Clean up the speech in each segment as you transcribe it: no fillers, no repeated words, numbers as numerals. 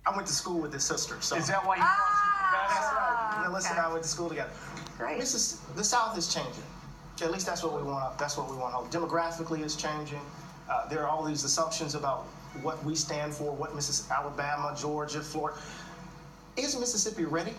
I went to school with his sister. So Is that why you that's right. Ah, Melissa and I went to school together. Great. The South is changing. At least that's what we want. That's what we want. Demographically, it's changing. There are all these assumptions about what we stand for, what Alabama, Georgia, Florida. Is Mississippi ready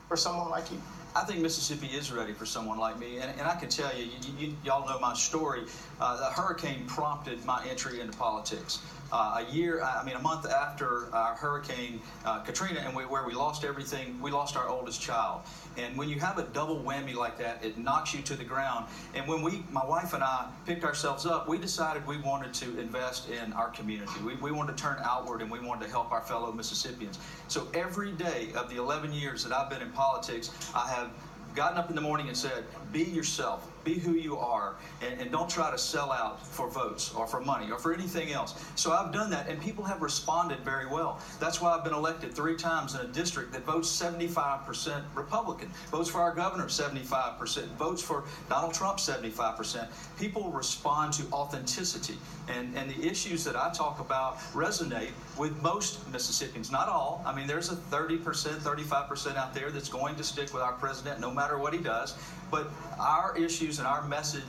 for someone like you? I think Mississippi is ready for someone like me, and I can tell you, y'all know my story. The hurricane prompted my entry into politics. A month after Hurricane Katrina, and where we lost everything, we lost our oldest child. And when you have a double whammy like that, it knocks you to the ground. And when my wife and I picked ourselves up, we decided we wanted to invest in our community. We wanted to turn outward, and we wanted to help our fellow Mississippians. So every day of the 11 years that I've been in politics, I have gotten up in the morning and said, be yourself, be who you are, and don't try to sell out for votes or for money or for anything else. So I've done that, and people have responded very well. That's why I've been elected 3 times in a district that votes 75% Republican, votes for our governor 75%, votes for Donald Trump 75%. People respond to authenticity, and the issues that I talk about resonate with most Mississippians, not all. I mean, there's a 30%, 35% out there that's going to stick with our president no matter what he does, but our issues and our message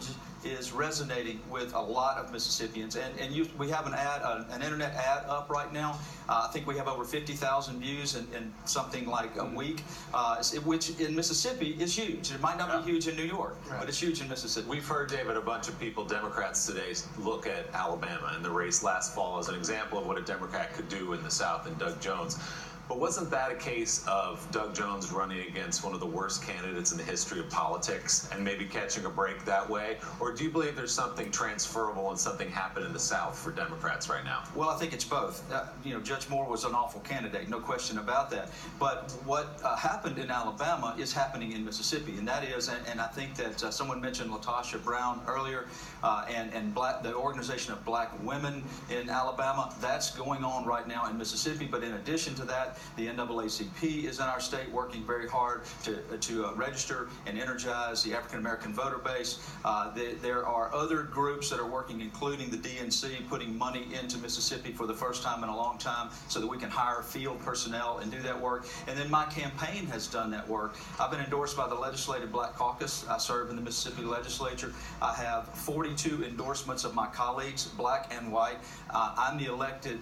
is resonating with a lot of Mississippians. We have an internet ad up right now. I think we have over 50,000 views in something like a week, which in Mississippi is huge. It might not be huge in New York, but it's huge in Mississippi. We've heard, David, a bunch of people, Democrats today, look at Alabama and the race last fall as an example of what a Democrat could do in the South, and Doug Jones. But wasn't that a case of Doug Jones running against one of the worst candidates in the history of politics and maybe catching a break that way? Or do you believe there's something transferable and something happened in the South for Democrats right now? Well, I think it's both. Judge Moore was an awful candidate, no question about that. But what happened in Alabama is happening in Mississippi, and that is, and I think that someone mentioned LaTosha Brown earlier, and the organization of black women in Alabama. That's going on right now in Mississippi. But in addition to that, the NAACP is in our state working very hard to register and energize the African American voter base. There are other groups that are working, including the DNC, putting money into Mississippi for the first time in a long time so that we can hire field personnel and do that work. And then my campaign has done that work. I've been endorsed by the Legislative Black Caucus. I serve in the Mississippi legislature. I have 42 endorsements of my colleagues, black and white. I'm the elected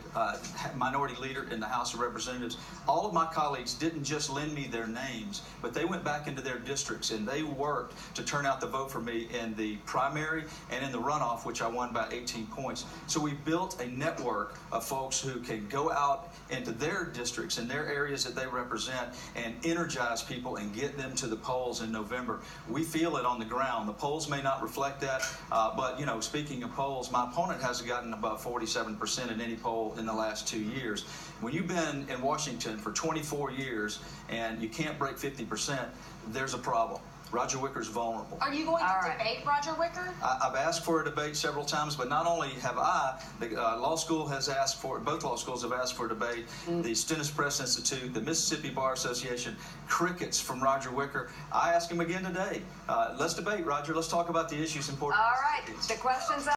minority leader in the House of Representatives. All of my colleagues didn't just lend me their names, but they went back into their districts and they worked to turn out the vote for me in the primary and in the runoff, which I won by 18 points. So we built a network of folks who can go out into their districts and their areas that they represent and energize people and get them to the polls in November. We feel it on the ground. The polls may not reflect that, but speaking of polls, my opponent hasn't gotten above 47% in any poll in the last 2 years. When you've been in Washington for 24 years and you can't break 50%, there's a problem. Roger Wicker's vulnerable. Are you going to debate Roger Wicker? I've asked for a debate several times, but not only have I, the law school has asked for it, both law schools have asked for a debate, the Stennis Press Institute, the Mississippi Bar Association, crickets from Roger Wicker. I asked him again today. Let's debate, Roger. Let's talk about the issues important. All right. The question's up.